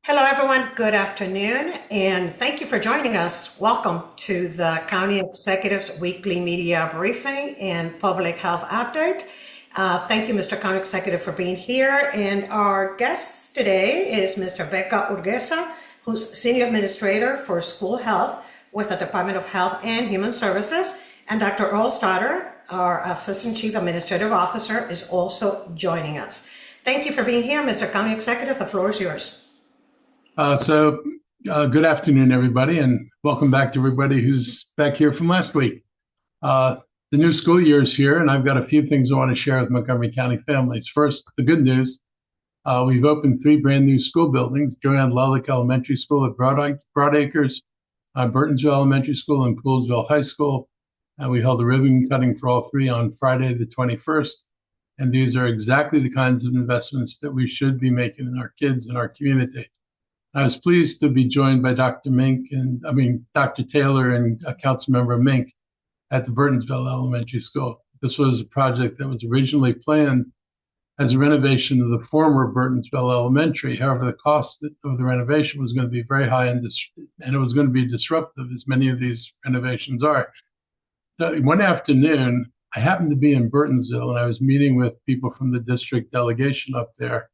Hello, everyone. Good afternoon, and thank you for joining us. Welcome to the County Executive's weekly media briefing and public health update. Thank you, Mr. County Executive, for being here. And our guest today is Mr. Becca Urguesa, who's Senior Administrator for School Health with the Department of Health and Human Services. And Dr. Earl Stoddard, our Assistant Chief Administrative Officer, is also joining us. Thank you for being here, Mr. County Executive. The floor is yours. Good afternoon, everybody, and welcome back to everybody who's back here from last week. The new school year is here, and I've got a few things I want to share with Montgomery County families. First, the good news. We've opened 3 brand new school buildings, Joanne Lullack Elementary School at Broadacres, Burtonsville Elementary School, and Poolsville High School. We held a ribbon cutting for all 3 on Friday, the 21st. And these are exactly the kinds of investments that we should be making in our kids and our community. I was pleased to be joined by Dr. Taylor and Councilmember Mink at the Burtonsville Elementary School. This was a project that was originally planned as a renovation of the former Burtonsville Elementary. However, the cost of the renovation was going to be very high and it was going to be disruptive, as many of these renovations are. So one afternoon, I happened to be in Burtonsville, and I was meeting with people from the district delegation up there.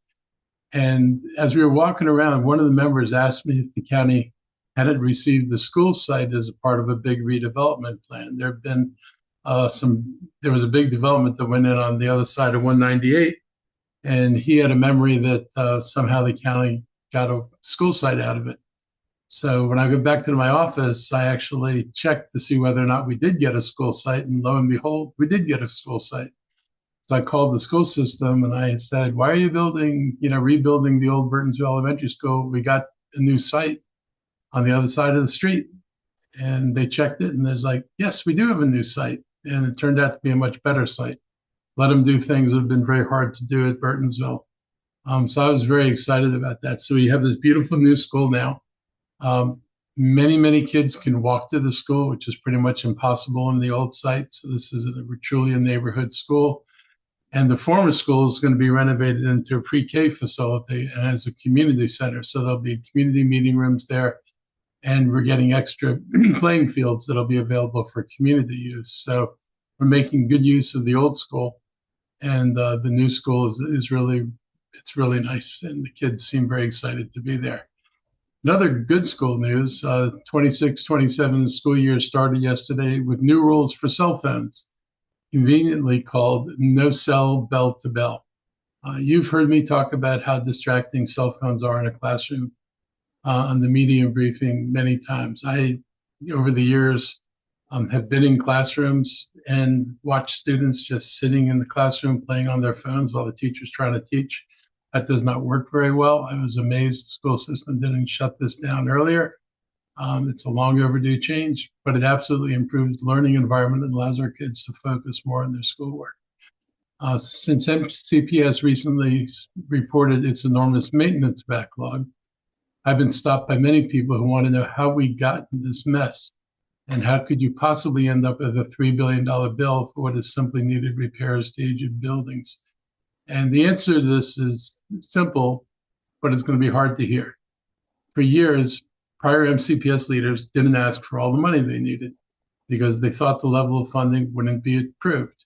And as we were walking around, one of the members asked me if the county hadn't received the school site as a part of a big redevelopment plan. There was a big development that went in on the other side of 198, and he had a memory that somehow the county got a school site out of it. So when I got back to my office, I actually checked to see whether or not we did get a school site, and lo and behold, we did get a school site. So I called the school system and I said, why are you rebuilding the old Burtonsville Elementary School? We got a new site on the other side of the street. And they checked it and there's like, yes, we do have a new site. And it turned out to be a much better site. Let them do things that have been very hard to do at Burtonsville. So I was very excited about that. So we have this beautiful new school now. Many kids can walk to the school, which is pretty much impossible in the old site. So this is truly a neighborhood school. And the former school is going to be renovated into a pre-K facility and as a community center. So there'll be community meeting rooms there, and we're getting extra playing fields that'll be available for community use. So we're making good use of the old school, and the new school is really nice, and the kids seem very excited to be there. Another good school news: 26-27 school year started yesterday with new rules for cell phones, conveniently called no cell bell to bell. You've heard me talk about how distracting cell phones are in a classroom on the media briefing many times. I, over the years, have been in classrooms and watched students just sitting in the classroom playing on their phones while the teacher's trying to teach. That does not work very well. I was amazed the school system didn't shut this down earlier. It's a long overdue change, but it absolutely improves the learning environment and allows our kids to focus more on their schoolwork. Since MCPS recently reported its enormous maintenance backlog, I've been stopped by many people who want to know how we got in this mess and how could you possibly end up with a $3 billion bill for what is simply needed repairs to aged buildings. And the answer to this is simple, but it's going to be hard to hear. For years, prior MCPS leaders didn't ask for all the money they needed because they thought the level of funding wouldn't be approved.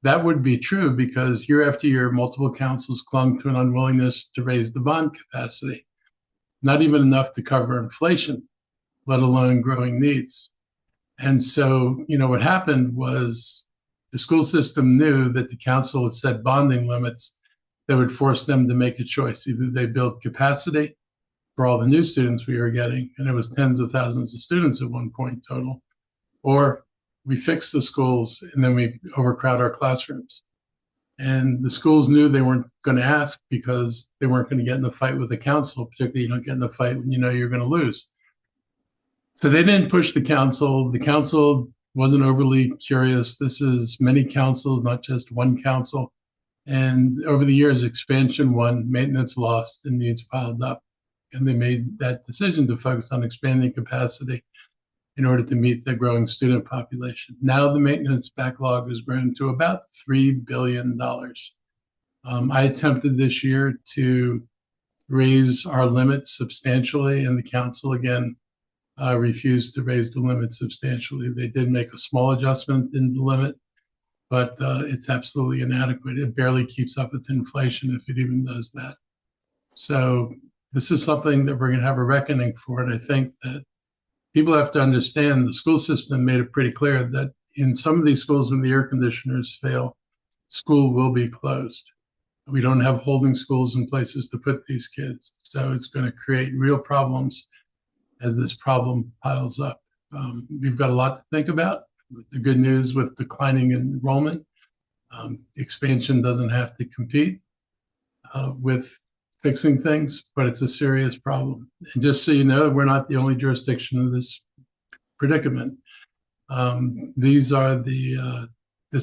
That would be true because year after year, multiple councils clung to an unwillingness to raise the bond capacity, not even enough to cover inflation, let alone growing needs. And so, what happened was the school system knew that the council had set bonding limits that would force them to make a choice. Either they build capacity for all the new students we were getting, and it was tens of thousands of students at one point total, or we fix the schools and then we overcrowd our classrooms. And the schools knew they weren't going to ask because they weren't going to get in a fight with the council. Particularly, you don't get in a fight when you know you're going to lose. So they didn't push the council. The council wasn't overly curious. This is many councils, not just one council. And over the years, expansion won, maintenance lost, and needs piled up. And they made that decision to focus on expanding capacity in order to meet the growing student population. Now the maintenance backlog has grown to about $3 billion. I attempted this year to raise our limits substantially, and the council again refused to raise the limit substantially. They did make a small adjustment in the limit, but it's absolutely inadequate. It barely keeps up with inflation if it even does that. So this is something that we're going to have a reckoning for. And I think that people have to understand the school system made it pretty clear that in some of these schools, when the air conditioners fail, school will be closed. We don't have holding schools and places to put these kids. So it's going to create real problems as this problem piles up. We've got a lot to think about. The good news with declining enrollment, expansion doesn't have to compete with fixing things, but it's a serious problem. And just so you know, we're not the only jurisdiction in this predicament. This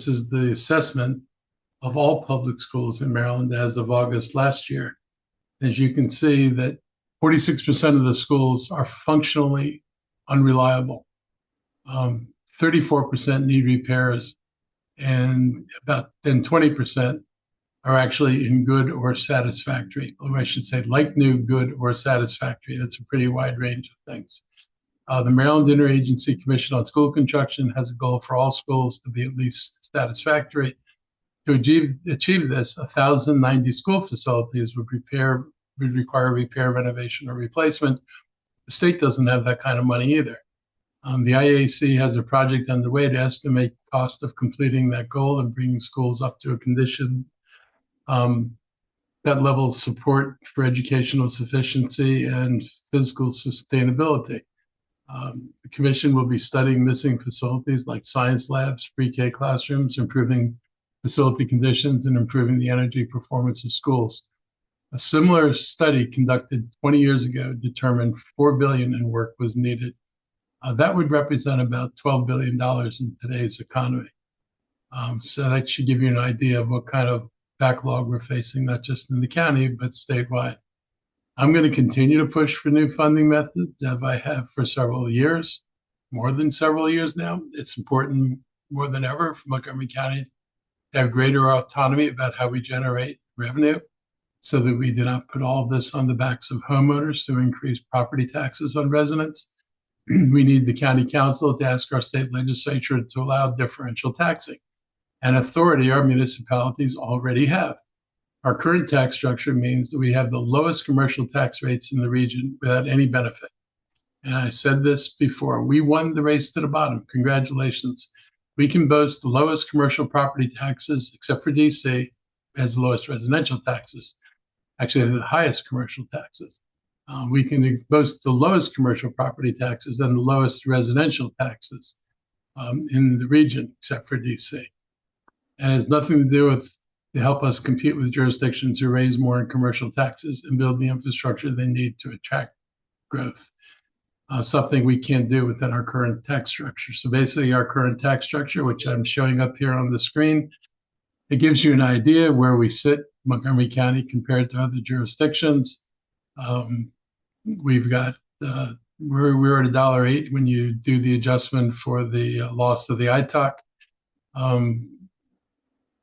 is the assessment of all public schools in Maryland as of August last year. As you can see, that 46% of the schools are functionally unreliable. 34% need repairs, and about then 20% are actually in good or satisfactory, or I should say like new, good, or satisfactory. That's a pretty wide range of things. The Maryland Interagency Commission on School Construction has a goal for all schools to be at least satisfactory. To achieve this, 1,090 school facilities would require repair, renovation, or replacement. The state doesn't have that kind of money either. The IAC has a project underway to estimate the cost of completing that goal and bringing schools up to a condition that level of support for educational sufficiency and physical sustainability. The commission will be studying missing facilities like science labs, pre-K classrooms, improving facility conditions, and improving the energy performance of schools. A similar study conducted 20 years ago determined $4 billion in work was needed. That would represent about $12 billion in today's economy. So that should give you an idea of what kind of backlog we're facing, not just in the county, but statewide. I'm going to continue to push for new funding methods, as I have for several years, more than several years now. It's important more than ever for Montgomery County to have greater autonomy about how we generate revenue so that we do not put all of this on the backs of homeowners to increase property taxes on residents. We need the county council to ask our state legislature to allow differential taxing, an authority our municipalities already have. Our current tax structure means that we have the lowest commercial tax rates in the region without any benefit. And I said this before, we won the race to the bottom. Congratulations. We can boast the lowest commercial property taxes, except for DC, has the lowest residential taxes, actually the highest commercial taxes. We can boast the lowest commercial property taxes and the lowest residential taxes in the region, except for DC. And it has nothing to do with to help us compete with jurisdictions who raise more in commercial taxes and build the infrastructure they need to attract growth. Something we can't do within our current tax structure. So basically our current tax structure, which I'm showing up here on the screen, it gives you an idea where we sit, Montgomery County, compared to other jurisdictions. We've got, we're at $1.08 when you do the adjustment for the loss of the ITOC.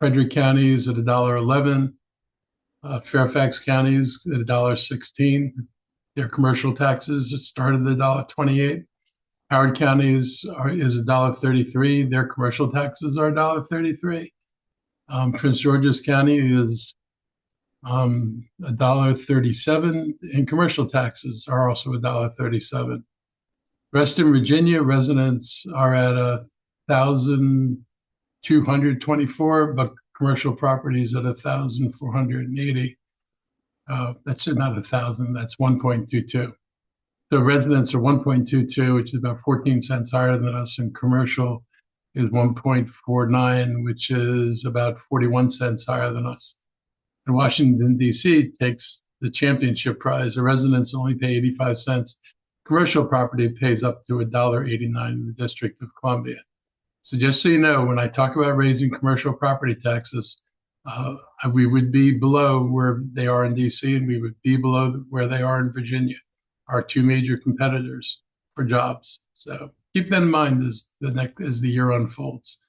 Frederick County is at $1.11. Fairfax County is at $1.16. Their commercial taxes started at $1.28. Howard County is $1.33. Their commercial taxes are $1.33. Prince George's County is $1.37, and commercial taxes are also $1.37. Western Virginia residents are at $1,224, but commercial properties at $1,480. That's not 1,000, that's 1.22. So residents are 1.22, which is about 14 cents higher than us, and commercial is 1.49, which is about 41 cents higher than us. And Washington, D.C. takes the championship prize. The residents only pay 85 cents. Commercial property pays up to $1.89 in the District of Columbia. So just so you know, when I talk about raising commercial property taxes, we would be below where they are in DC, and we would be below where they are in Virginia, our two major competitors for jobs. So keep that in mind as the year unfolds.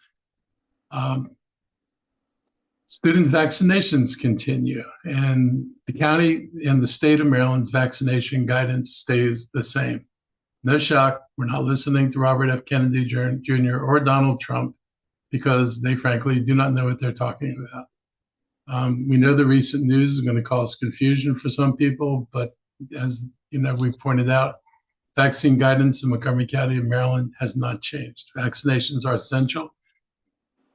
Student vaccinations continue, and the county and the state of Maryland's vaccination guidance stays the same. No shock, we're not listening to Robert F. Kennedy Jr. or Donald Trump because they frankly do not know what they're talking about. We know the recent news is going to cause confusion for some people, but as you know, we pointed out, vaccine guidance in Montgomery County and Maryland has not changed. Vaccinations are essential.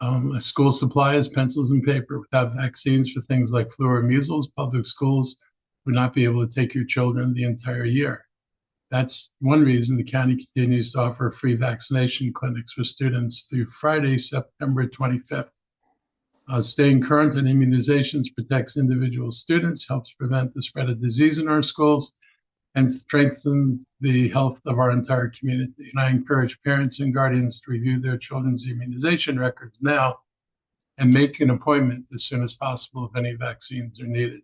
A school supply is pencils and paper. Without vaccines for things like flu or measles, public schools would not be able to take your children the entire year. That's one reason the county continues to offer free vaccination clinics for students through Friday, September 25th. Staying current on immunizations protects individual students, helps prevent the spread of disease in our schools, and strengthen the health of our entire community. And I encourage parents and guardians to review their children's immunization records now and make an appointment as soon as possible if any vaccines are needed.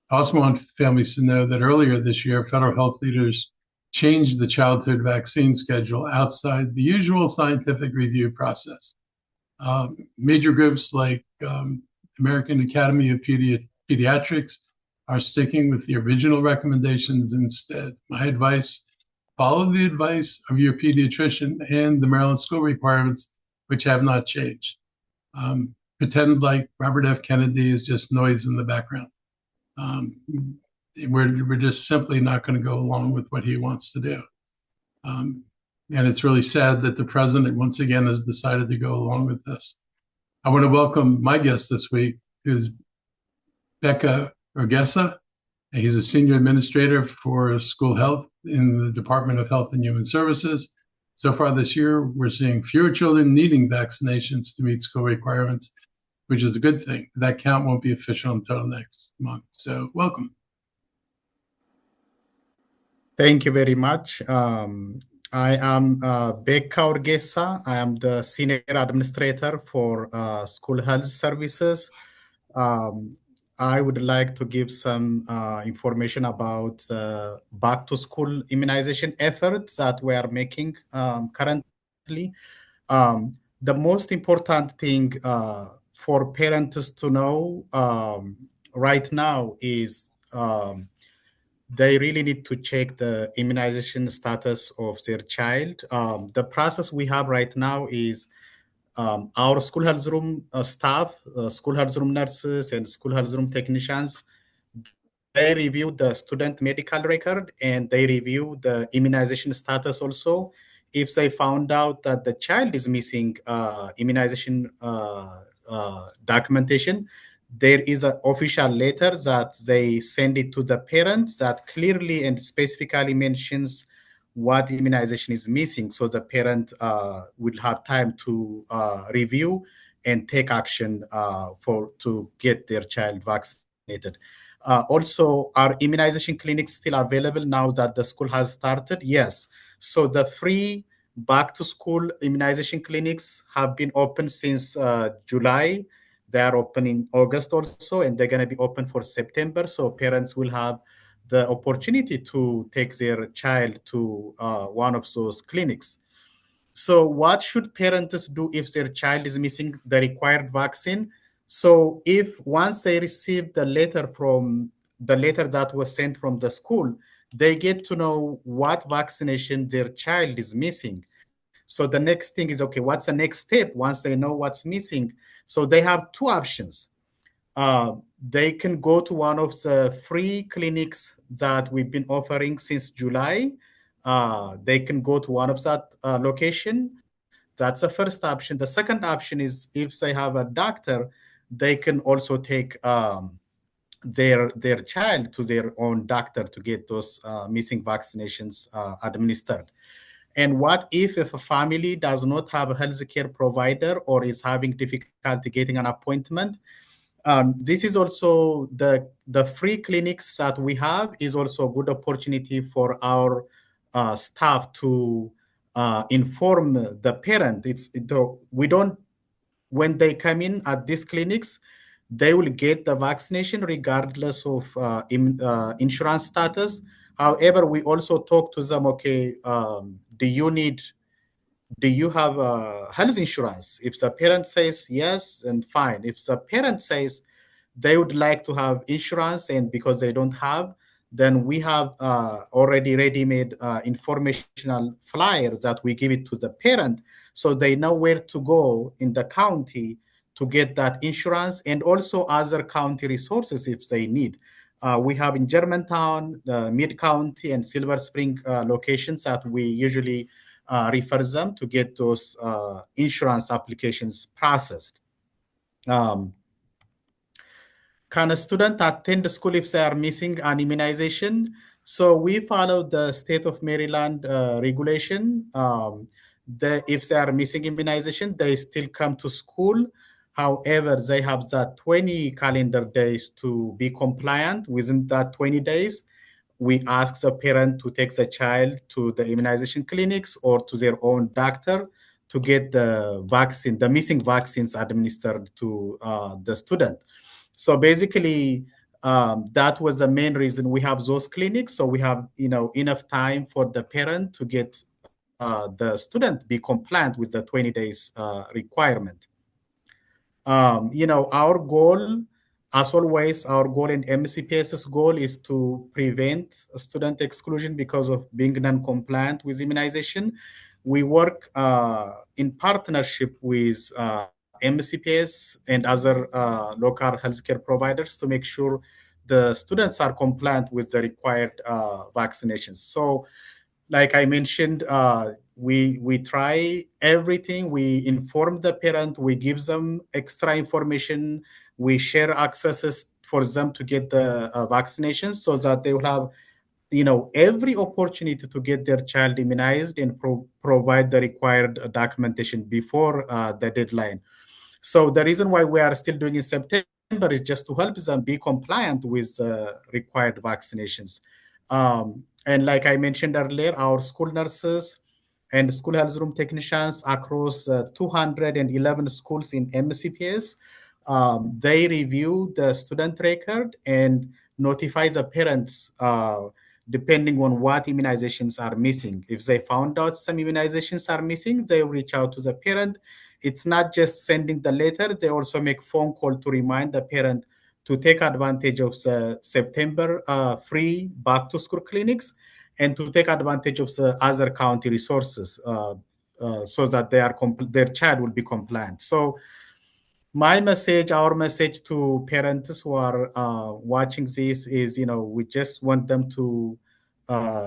I also want families to know that earlier this year, federal health leaders changed the childhood vaccine schedule outside the usual scientific review process. Major groups like American Academy of Pediatrics are sticking with the original recommendations instead. My advice, follow the advice of your pediatrician and the Maryland school requirements, which have not changed. Pretend like Robert F. Kennedy is just noise in the background. We're just simply not going to go along with what he wants to do. And it's really sad that the president once again has decided to go along with this. I want to welcome my guest this week, who's Becca Urgesa. He's a senior administrator for school health in the Department of Health and Human Services. So far this year, we're seeing fewer children needing vaccinations to meet school requirements, which is a good thing. That count won't be official until next month. So welcome. Thank you very much. I am Becca Urgesa. I am the Senior Administrator for School Health Services. I would like to give some information about the back-to-school immunization efforts that we are making currently. The most important thing for parents to know right now is they really need to check the immunization status of their child. The process we have right now is our school health room staff, school health room nurses, and school health room technicians, they review the student medical record and they review the immunization status also. If they found out that the child is missing immunization documentation, there is an official letter that they send it to the parents that clearly and specifically mentions what immunization is missing, so the parent will have time to review and take action to get their child vaccinated. Also, are immunization clinics still available now that the school has started? Yes. So the free back-to-school immunization clinics have been open since July. They are open in August also, and they're going to be open for September. So parents will have the opportunity to take their child to one of those clinics. So what should parents do if their child is missing the required vaccine? So if once they receive the letter that was sent from the school, they get to know what vaccination their child is missing. So the next thing is, okay, what's the next step once they know what's missing? So they have two options. They can go to one of the free clinics that we've been offering since July. They can go to one of that location. That's the first option. The second option is if they have a doctor, they can also take their child to their own doctor to get those missing vaccinations administered. And what if a family does not have a healthcare provider or is having difficulty getting an appointment? This is also the free clinics that we have is also a good opportunity for our staff to inform the parent. When they come in at these clinics, they will get the vaccination regardless of insurance status. However, we also talk to them, okay, do you need do you have health insurance? If the parent says yes, then fine. If the parent says they would like to have insurance and because they don't have, then we have already ready-made informational flyers that we give it to the parent so they know where to go in the county to get that insurance and also other county resources if they need. We have in Germantown, Mid-County, and Silver Spring locations that we usually refer them to get those insurance applications processed. Can a student attend school if they are missing an immunization? So we follow the state of Maryland regulation. If they are missing immunization, they still come to school. However, they have that 20 calendar days to be compliant. Within that 20 days, we ask the parent to take the child to the immunization clinics or to their own doctor to get the vaccine, the missing vaccines administered to the student. So basically, that was the main reason we have those clinics. So we have enough time for the parent to get the student be compliant with the 20 days requirement. Our goal, as always, our goal in MCPS's goal is to prevent student exclusion because of being non-compliant with immunization. We work in partnership with MCPS and other local healthcare providers to make sure the students are compliant with the required vaccinations. So, like I mentioned, we try everything. We inform the parent. We give them extra information. We share accesses for them to get the vaccinations so that they will have every opportunity to get their child immunized and provide the required documentation before the deadline. So the reason why we are still doing in September is just to help them be compliant with required vaccinations. And like I mentioned earlier, our school nurses and school health room technicians across 211 schools in MCPS, they review the student record and notify the parents depending on what immunizations are missing. If they found out some immunizations are missing, they reach out to the parent. It's not just sending the letter, they also make phone call to remind the parent to take advantage of the September free back to school clinics and to take advantage of the other county resources so that their child will be compliant. So my message, our message to parents who are watching this is, we just want them to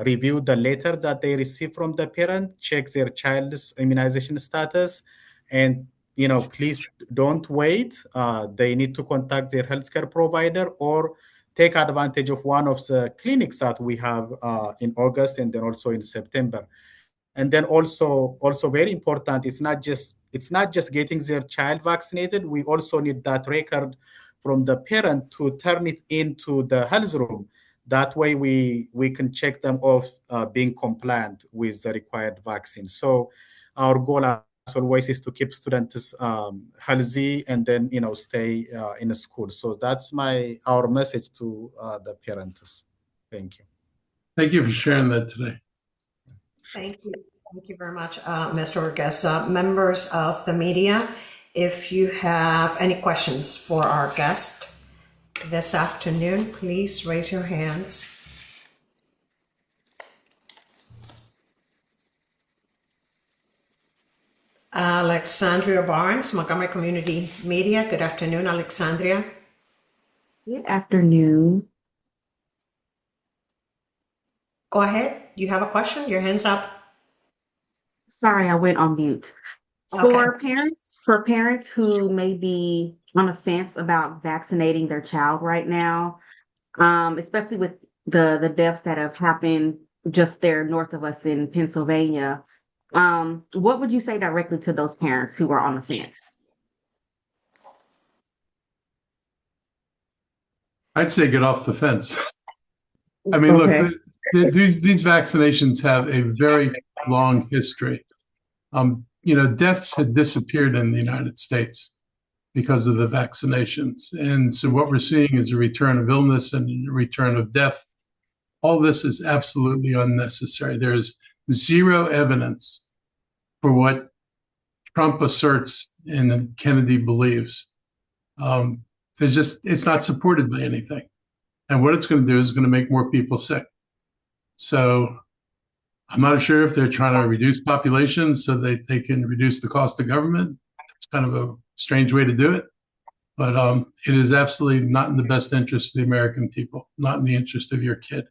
review the letter that they receive from the parent, check their child's immunization status, and please don't wait. They need to contact their healthcare provider or take advantage of one of the clinics that we have in August and then also in September. And then also very important, it's not just getting their child vaccinated. We also need that record from the parent to turn it into the health room. That way we can check them off being compliant with the required vaccine. So our goal as always is to keep students healthy and then stay in school. So that's our message to the parents. Thank you. Thank you for sharing that today. Thank you. Thank you very much, Mr. Orgesa. Members of the media, if you have any questions for our guest this afternoon, please raise your hands. Alexandria Barnes, Montgomery Community Media. Good afternoon, Alexandria. Good afternoon. Go ahead. You have a question? Your hand's up. Sorry, I went on mute. Okay. For parents who may be on the fence about vaccinating their child right now, especially with the deaths that have happened just there north of us in Pennsylvania, what would you say directly to those parents who are on the fence? I'd say get off the fence. I mean, Okay. look, these vaccinations have a very long history. Deaths had disappeared in the United States because of the vaccinations. And so what we're seeing is a return of illness and a return of death. All this is absolutely unnecessary. There's zero evidence for what Trump asserts and Kennedy believes. It's not supported by anything. And what it's going to do is going to make more people sick. So I'm not sure if they're trying to reduce population so that they can reduce the cost of government. It's kind of a strange way to do it. But it is absolutely not in the best interest of the American people, not in the interest of your kid.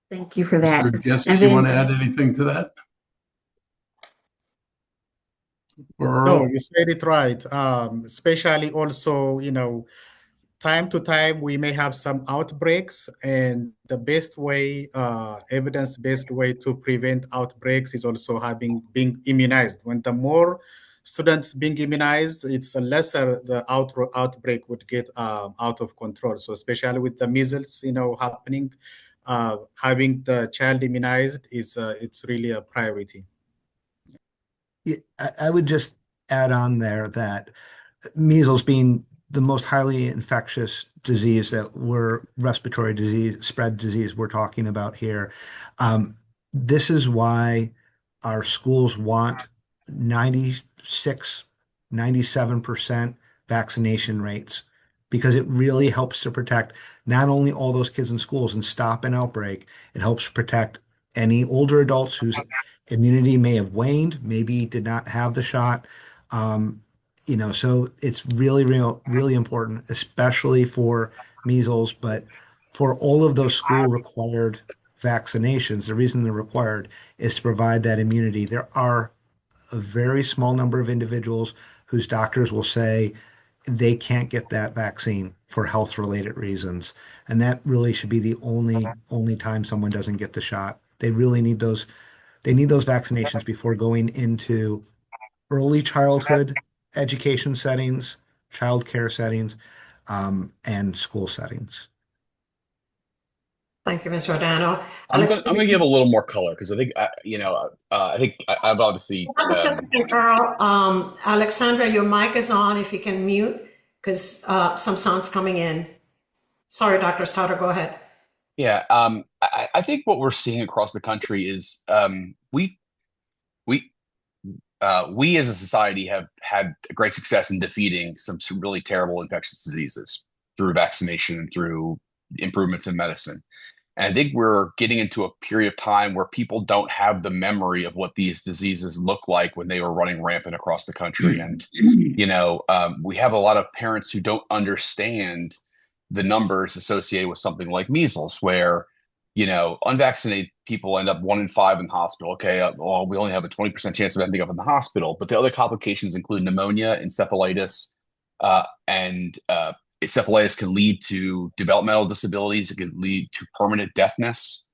Thank you for that. Mr. Jesse, And do you want then to add anything to that? Or No, Earl? you said it right. Especially also, time to time we may have some outbreaks, and the best way, evidence-based way to prevent outbreaks is also being immunized. When the more students being immunized, it's a lesser the outbreak would get out of control. So especially with the measles, happening, having the child immunized is it's really a priority. Yeah, I would just add on there that measles being the most highly infectious disease that we're respiratory disease, spread disease we're talking about here. This is why our schools want 96, 97% vaccination rates, because it really helps to protect not only all those kids in schools and stop an outbreak, it helps protect any older adults whose immunity may have waned, maybe did not have the shot. So it's really important, especially for measles, but for all of those school required vaccinations. The reason they're required is to provide that immunity. There are a very small number of individuals whose doctors will say they can't get that vaccine for health related reasons. And that really should be the only time someone doesn't get the shot. They need those vaccinations before going into early childhood education settings, child care settings, and school settings. Thank you, Mr. O'Donnell. I'm gonna give a little more color because I think I've obviously Just a second, Earl. Alexandra, your mic is on. If you can mute, because some sound's coming in. Sorry, Dr. Stouter, go ahead. Yeah, I think what we're seeing across the country is we as a society have had great success in defeating some really terrible infectious diseases through vaccination and through improvements in medicine. And I think we're getting into a period of time where people don't have the memory of what these diseases look like when they were running rampant across the country. And, we have a lot of parents who don't understand the numbers associated with something like measles, where, unvaccinated people end up 1 in 5 in the hospital. Okay, well, we only have a 20% chance of ending up in the hospital. But the other complications include pneumonia, encephalitis, and encephalitis can lead to developmental disabilities. It can lead to permanent deafness.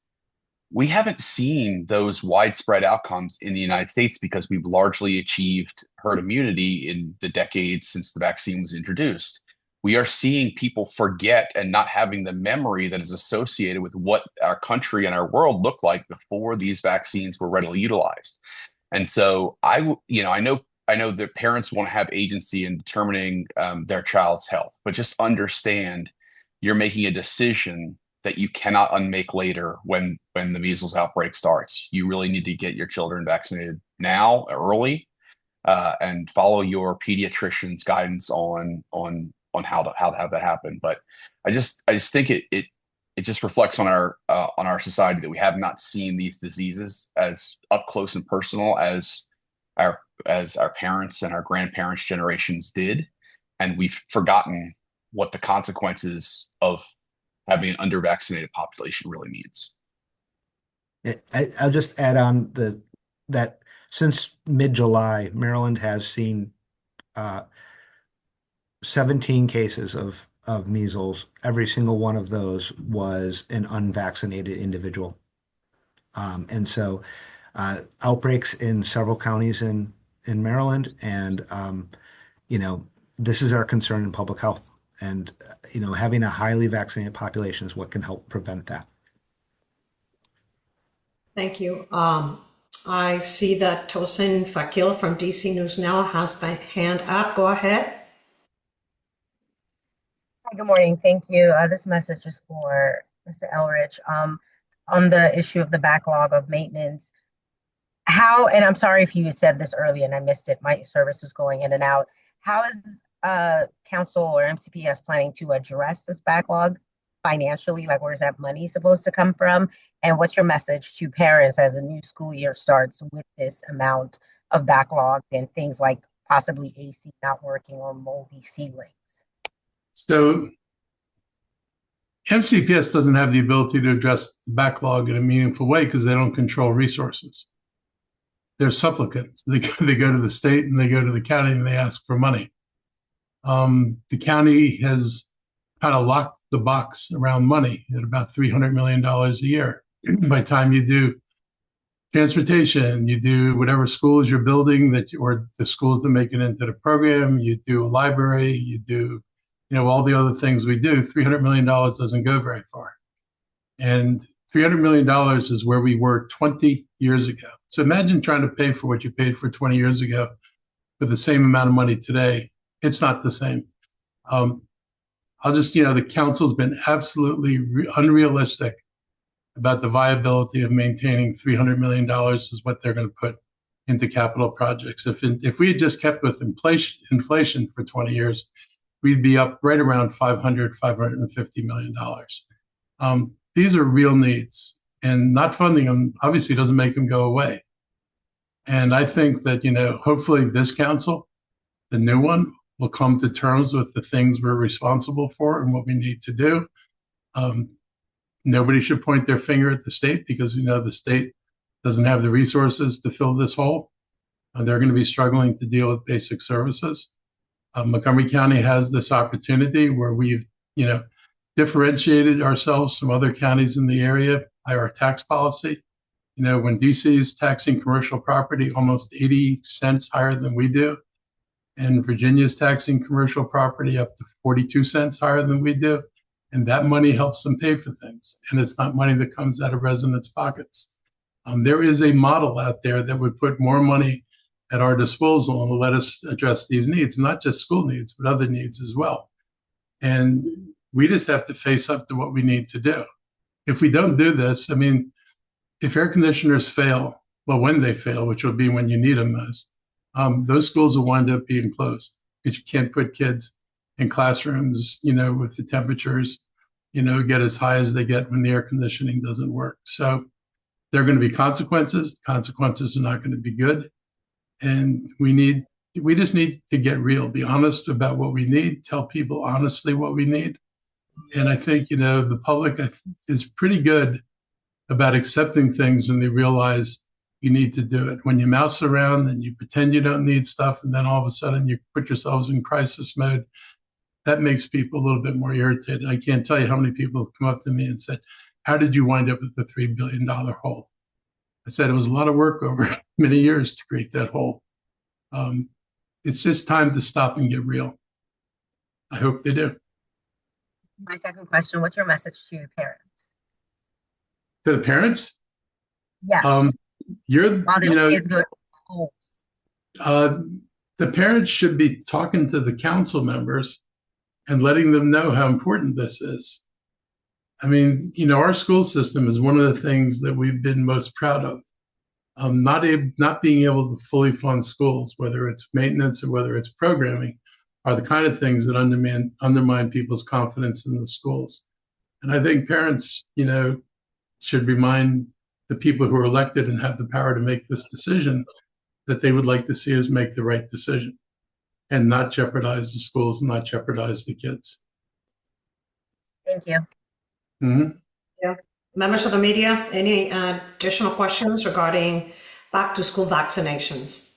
We haven't seen those widespread outcomes in the United States because we've largely achieved herd immunity in the decades since the vaccine was introduced. We are seeing people forget and not having the memory that is associated with what our country and our world looked like before these vaccines were readily utilized. And so I know that parents want to have agency in determining their child's health, but just understand you're making a decision that you cannot unmake later when the measles outbreak starts. You really need to get your children vaccinated now, early, and follow your pediatrician's guidance on how to have that happen. But I just think it just reflects on our society that we have not seen these diseases as up close and personal as our parents and our grandparents' generations did, and we've forgotten what the consequences of having an under-vaccinated population really means. I'll just add on that since mid-July, Maryland has seen 17 cases of measles. Every single one of those was an unvaccinated individual. And so outbreaks in several counties in Maryland, and this is our concern in public health. And having a highly vaccinated population is what can help prevent that. Thank you. I see that Tosin Fakil from DC News Now has the hand up. Go ahead. Hi, good morning. Thank you. This message is for Mr. Elrich. On the issue of the backlog of maintenance, how, and I'm sorry if you said this earlier and I missed it, my service was going in and out. How is council or MCPS planning to address this backlog financially? Like, where's that money supposed to come from? And what's your message to parents as a new school year starts with this amount of backlog and things like possibly AC not working or moldy ceilings? So MCPS doesn't have the ability to address the backlog in a meaningful way because they don't control resources. They're supplicants. They go to the state and they go to the county and they ask for money. The county has kind of locked the box around money at about $300 million a year. By the time you do transportation, you do whatever schools you're building or the schools that make it into the program, you do a library, you do, all the other things we do, $300 million doesn't go very far. And $300 million is where we were 20 years ago. So imagine trying to pay for what you paid for 20 years ago with the same amount of money today. It's not the same. I'll just, the council's been absolutely unrealistic about the viability of maintaining $300 million is what they're going to put into capital projects. If we had just kept with inflation for 20 years, we'd be up right around $550 million. These are real needs, and not funding them obviously doesn't make them go away. And I think that, hopefully this council, the new one, will come to terms with the things we're responsible for and what we need to do. Nobody should point their finger at the state because the state doesn't have the resources to fill this hole. They're going to be struggling to deal with basic services. Montgomery County has this opportunity where we've, differentiated ourselves from other counties in the area by our tax policy. When DC is taxing commercial property almost 80 cents higher than we do, and Virginia is taxing commercial property up to 42 cents higher than we do, and that money helps them pay for things. And it's not money that comes out of residents' pockets. There is a model out there that would put more money at our disposal and let us address these needs, not just school needs, but other needs as well. And we just have to face up to what we need to do. If we don't do this, if air conditioners fail, well, when they fail, which will be when you need them most, those schools will wind up being closed because you can't put kids in classrooms, with the temperatures, get as high as they get when the air conditioning doesn't work. So there are going to be consequences. The consequences are not going to be good. And we just need to get real, be honest about what we need, tell people honestly what we need. And I think, the public is pretty good about accepting things when they realize you need to do it. When you mouse around and you pretend you don't need stuff, and then all of a sudden you put yourselves in crisis mode, that makes people a little bit more irritated. I can't tell you how many people have come up to me and said, how did you wind up with the $3 billion hole? I said, it was a lot of work over many years to create that hole. It's just time to stop and get real. I hope they do. My second question, what's your message to your parents? To the parents? Yeah. While their kids go to schools. The parents should be talking to the council members and letting them know how important this is. Our school system is one of the things that we've been most proud of. Not being able to fully fund schools, whether it's maintenance or whether it's programming, are the kind of things that undermine people's confidence in the schools. And I think parents, should remind the people who are elected and have the power to make this decision that they would like to see us make the right decision and not jeopardize the schools and not jeopardize the kids. Thank you. Mm-hmm. Yeah. Members of the media, any additional questions regarding back to school vaccinations?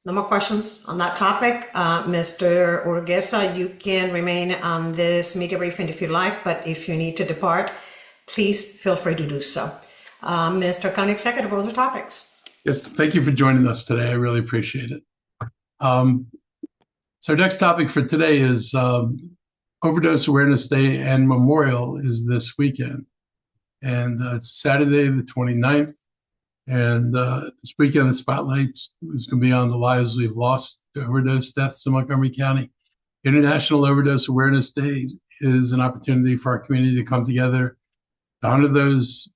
No more questions on that topic. Mr. Urgesa, you can remain on this media briefing if you like, but if you need to depart, please feel free to do so. Mr. County Executive, other topics? Yes, thank you for joining us today. I really appreciate it. So next topic for today is Overdose Awareness Day and Memorial is this weekend. And it's Saturday, the 29th. And this weekend, the spotlight is going to be on the lives we've lost to overdose deaths in Montgomery County. International Overdose Awareness Day is an opportunity for our community to come together to honor those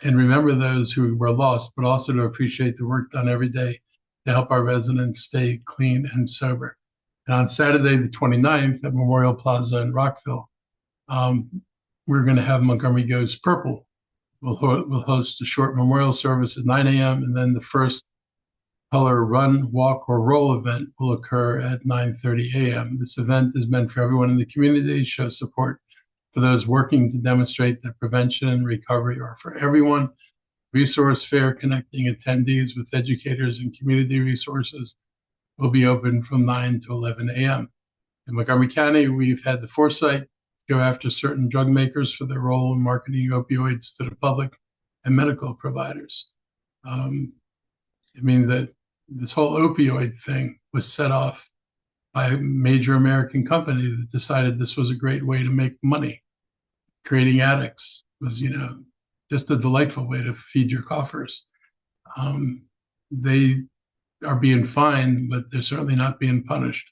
and remember those who were lost, but also to appreciate the work done every day to help our residents stay clean and sober. And on Saturday, the 29th at Memorial Plaza in Rockville, we're going to have Montgomery Goes Purple. We'll host a short memorial service at 9 a.m. and then the first color run, walk, or roll event will occur at 9:30 a.m. This event is meant for everyone in the community to show support for those working to demonstrate that prevention and recovery are for everyone. Resource fair connecting attendees with educators and community resources will be open from 9 to 11 a.m. In Montgomery County, we've had the foresight to go after certain drug makers for their role in marketing opioids to the public and medical providers. This whole opioid thing was set off by a major American company that decided this was a great way to make money. Creating addicts was, just a delightful way to feed your coffers. They are being fined, but they're certainly not being punished.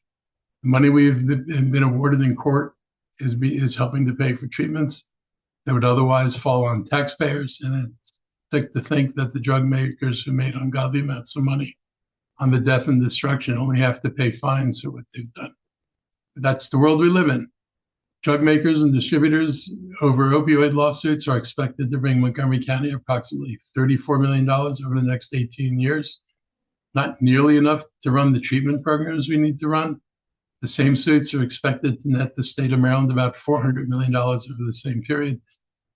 The money we've been awarded in court is helping to pay for treatments that would otherwise fall on taxpayers. And it's sick to think that the drug makers who made ungodly amounts of money on the death and destruction only have to pay fines for what they've done. That's the world we live in. Drug makers and distributors over opioid lawsuits are expected to bring Montgomery County approximately $34 million over the next 18 years. Not nearly enough to run the treatment programs we need to run. The same suits are expected to net the state of Maryland about $400 million over the same period.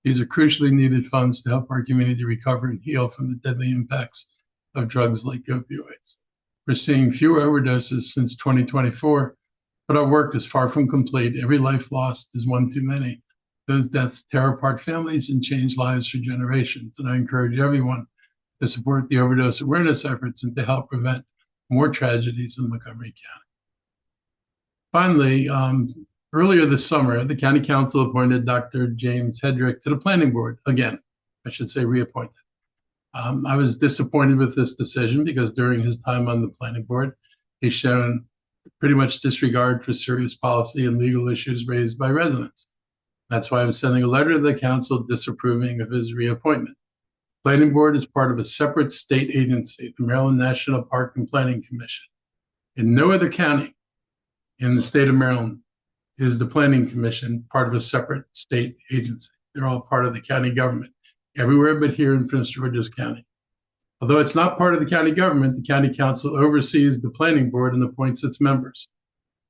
These are crucially needed funds to help our community recover and heal from the deadly impacts of drugs like opioids. We're seeing fewer overdoses since 2024, but our work is far from complete. Every life lost is one too many. Those deaths tear apart families and change lives for generations. And I encourage everyone to support the overdose awareness efforts and to help prevent more tragedies in Montgomery County. Finally, earlier this summer, the County Council appointed Dr. James Hedrick to the Planning Board again. I should say reappointed. I was disappointed with this decision because during his time on the Planning Board, he's shown pretty much disregard for serious policy and legal issues raised by residents. That's why I'm sending a letter to the council disapproving of his reappointment. Planning Board is part of a separate state agency, the Maryland National Park and Planning Commission. In no other county in the state of Maryland is the Planning Commission part of a separate state agency. They're all part of the county government, everywhere but here in Prince George's County. Although it's not part of the county government, the county council oversees the planning board and appoints its members.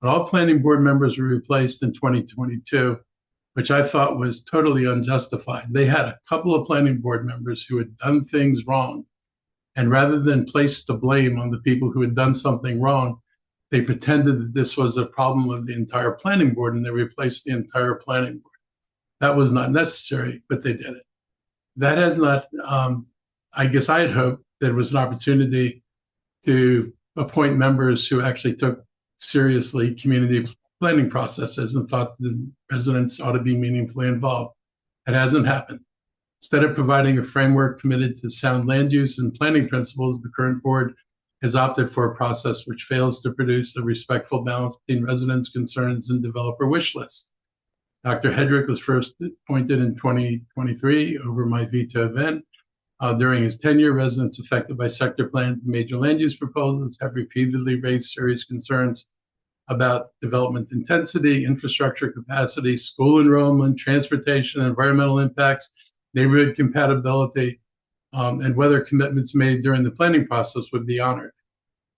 But all planning board members were replaced in 2022, which I thought was totally unjustified. They had a couple of planning board members who had done things wrong. And rather than place the blame on the people who had done something wrong, they pretended that this was a problem of the entire planning board and they replaced the entire planning board. That was not necessary, but they did it. That has not, I guess I had hoped there was an opportunity to appoint members who actually took seriously community planning processes and thought the residents ought to be meaningfully involved. It hasn't happened. Instead of providing a framework committed to sound land use and planning principles, the current board has opted for a process which fails to produce a respectful balance between residents' concerns and developer wish lists. Dr. Hedrick was first appointed in 2023 over my veto then. During his tenure, residents affected by sector plans and major land use proposals have repeatedly raised serious concerns about development intensity, infrastructure capacity, school enrollment, transportation, environmental impacts, neighborhood compatibility, and whether commitments made during the planning process would be honored.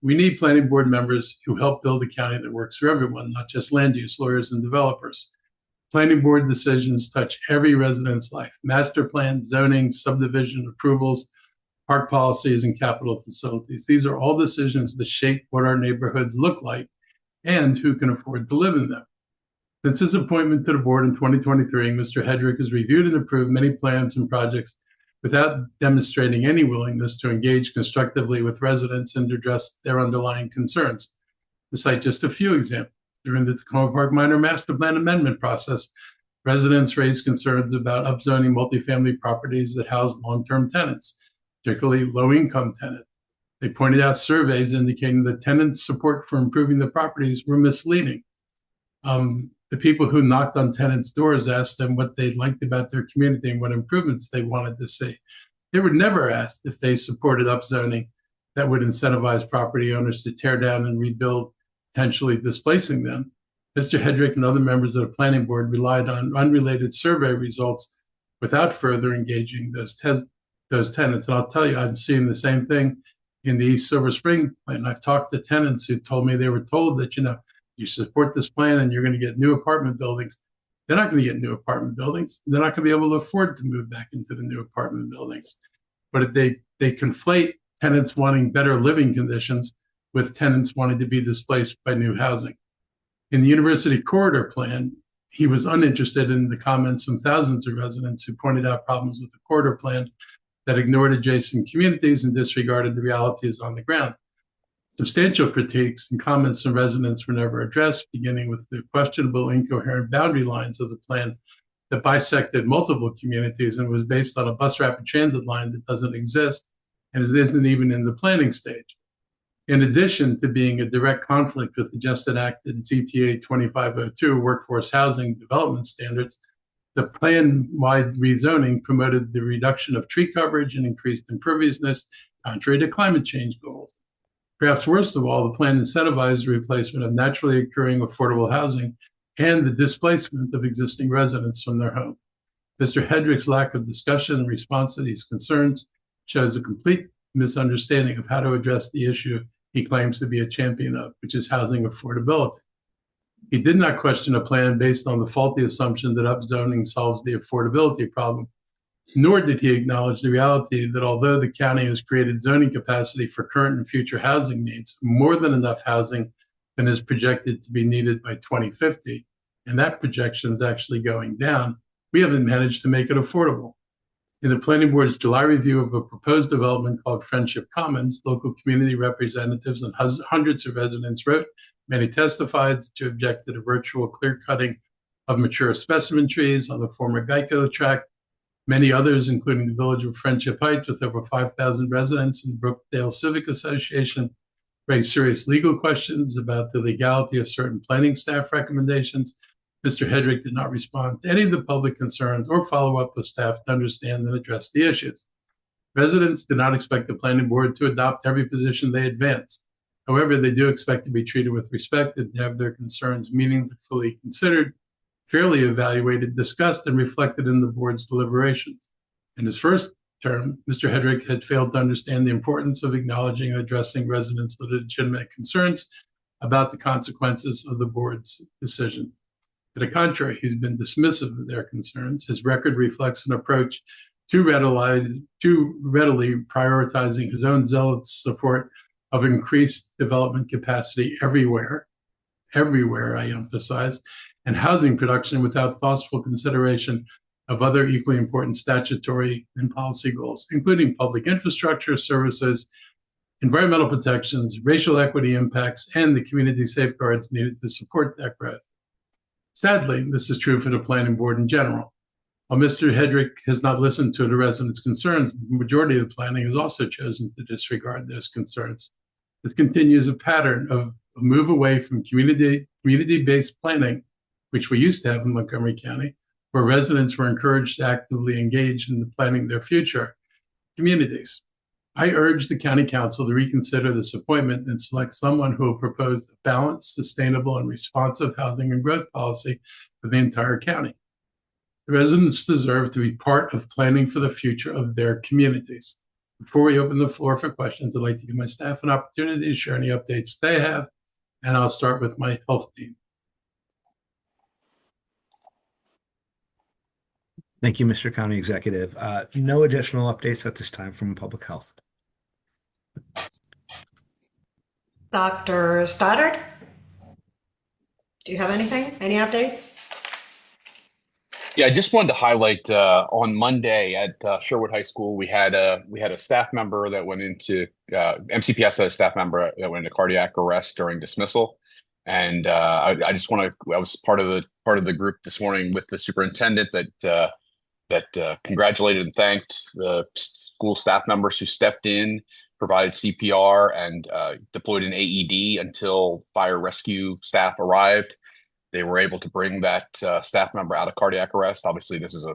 We need planning board members who help build a county that works for everyone, not just land use lawyers and developers. Planning board decisions touch every resident's life: master plan, zoning, subdivision approvals, park policies, and capital facilities. These are all decisions that shape what our neighborhoods look like and who can afford to live in them. Since his appointment to the board in 2023, Mr. Hedrick has reviewed and approved many plans and projects without demonstrating any willingness to engage constructively with residents and address their underlying concerns. To cite just a few examples, during the Tacoma Park Minor Master Plan amendment process, residents raised concerns about upzoning multifamily properties that house long-term tenants, particularly low-income tenants. They pointed out surveys indicating that tenants' support for improving the properties were misleading. The people who knocked on tenants' doors asked them what they liked about their community and what improvements they wanted to see. They were never asked if they supported upzoning that would incentivize property owners to tear down and rebuild, potentially displacing them. Mr. Hedrick and other members of the planning board relied on unrelated survey results without further engaging those tenants. And I'll tell you, I'm seeing the same thing in the East Silver Spring plan. I've talked to tenants who told me they were told that, you support this plan and you're going to get new apartment buildings. They're not going to get new apartment buildings. They're not going to be able to afford to move back into the new apartment buildings. But they conflate tenants wanting better living conditions with tenants wanting to be displaced by new housing. In the University Corridor Plan, he was uninterested in the comments from thousands of residents who pointed out problems with the corridor plan that ignored adjacent communities and disregarded the realities on the ground. Substantial critiques and comments from residents were never addressed, beginning with the questionable, incoherent boundary lines of the plan that bisected multiple communities and was based on a bus rapid transit line that doesn't exist and isn't even in the planning stage. In addition to being a direct conflict with the just enacted ZTA 2502 workforce housing development standards, the plan-wide rezoning promoted the reduction of tree coverage and increased imperviousness, contrary to climate change goals. Perhaps worst of all, the plan incentivized the replacement of naturally occurring affordable housing and the displacement of existing residents from their home. Mr. Hedrick's lack of discussion and response to these concerns shows a complete misunderstanding of how to address the issue he claims to be a champion of, which is housing affordability. He did not question a plan based on the faulty assumption that upzoning solves the affordability problem, nor did he acknowledge the reality that although the county has created zoning capacity for current and future housing needs, more than enough housing than is projected to be needed by 2050, and that projection is actually going down, we haven't managed to make it affordable. In the Planning Board's July review of a proposed development called Friendship Commons, local community representatives and hundreds of residents wrote. Many testified to object to the virtual clear-cutting of mature specimen trees on the former Geico tract. Many others, including the village of Friendship Heights with over 5,000 residents and Brookdale Civic Association, raised serious legal questions about the legality of certain planning staff recommendations. Mr. Hedrick did not respond to any of the public concerns or follow up with staff to understand and address the issues. Residents do not expect the planning board to adopt every position they advance. However, they do expect to be treated with respect and to have their concerns meaningfully considered, fairly evaluated, discussed, and reflected in the board's deliberations. In his first term, Mr. Hedrick had failed to understand the importance of acknowledging and addressing residents' legitimate concerns about the consequences of the board's decision. To the contrary, he's been dismissive of their concerns. His record reflects an approach too readily prioritizing his own zealous support of increased development capacity everywhere, I emphasize, and housing production without thoughtful consideration of other equally important statutory and policy goals, including public infrastructure services, environmental protections, racial equity impacts, and the community safeguards needed to support that growth. Sadly, this is true for the planning board in general. While Mr. Hedrick has not listened to the residents' concerns, the majority of the planning has also chosen to disregard those concerns. It continues a pattern of a move away from community-based planning, which we used to have in Montgomery County, where residents were encouraged to actively engage in planning their future communities. I urge the County Council to reconsider this appointment and select someone who will propose a balanced, sustainable, and responsive housing and growth policy for the entire county. The residents deserve to be part of planning for the future of their communities. Before we open the floor for questions, I'd like to give my staff an opportunity to share any updates they have, and I'll start with my health team. Thank you, Mr. County Executive. No additional updates at this time from Public Health. Dr. Stoddard, do you have anything? Any updates? Yeah, I just wanted to highlight on Monday at Sherwood High School, we had a staff member that went into MCPS had a staff member that went into cardiac arrest during dismissal, and I just want to. I was part of the group this morning with the superintendent that congratulated and thanked the school staff members who stepped in, provided CPR, and deployed an AED until fire rescue staff arrived. They were able to bring that staff member out of cardiac arrest. Obviously, this is a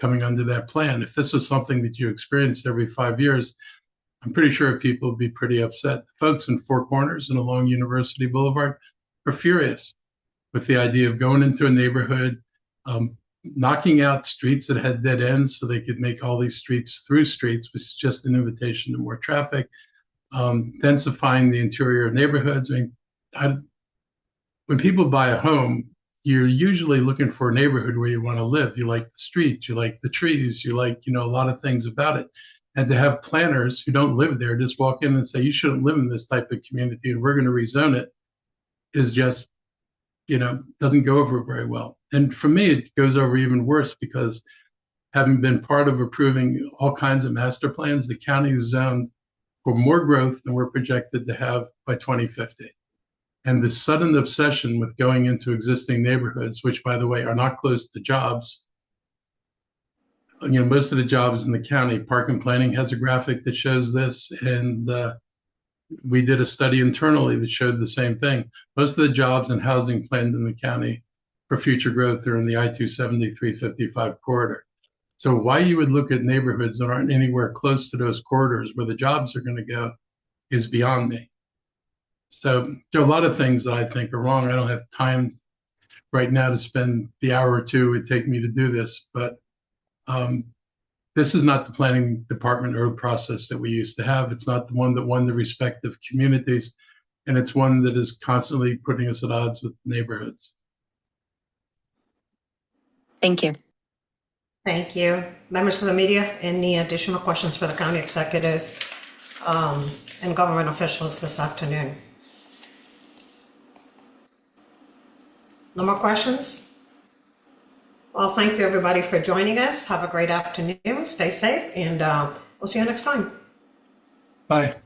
coming under that plan. If this was something that you experienced every 5 years, I'm pretty sure people would be pretty upset. The folks in Four Corners and along University Boulevard are furious with the idea of going into a neighborhood, knocking out streets that had dead ends so they could make all these streets through streets, which is just an invitation to more traffic, densifying the interior of neighborhoods. I mean, when people buy a home, you're usually looking for a neighborhood where you want to live. You like the streets, you like the trees, you like, a lot of things about it. And to have planners who don't live there just walk in and say, you shouldn't live in this type of community and we're going to rezone it, is just, doesn't go over very well. And for me, it goes over even worse because having been part of approving all kinds of master plans, the county is zoned for more growth than we're projected to have by 2050. And the sudden obsession with going into existing neighborhoods, which, by the way, are not close to jobs. Most of the jobs in the county, Park and Planning has a graphic that shows this. And we did a study internally that showed the same thing. Most of the jobs and housing planned in the county for future growth are in the I-270, 355 corridor. So why you would look at neighborhoods that aren't anywhere close to those corridors where the jobs are going to go is beyond me. So there are a lot of things that I think are wrong. I don't have time right now to spend the hour or two it would take me to do this, but this is not the planning department or process that we used to have. It's not the one that won the respect of communities, and it's one that is constantly putting us at odds with neighborhoods. Thank you. Thank you. Members of the media, any additional questions for the county executive and government officials this afternoon? No more questions? Well, thank you everybody for joining us. Have a great afternoon. Stay safe, and we'll see you next time. Bye.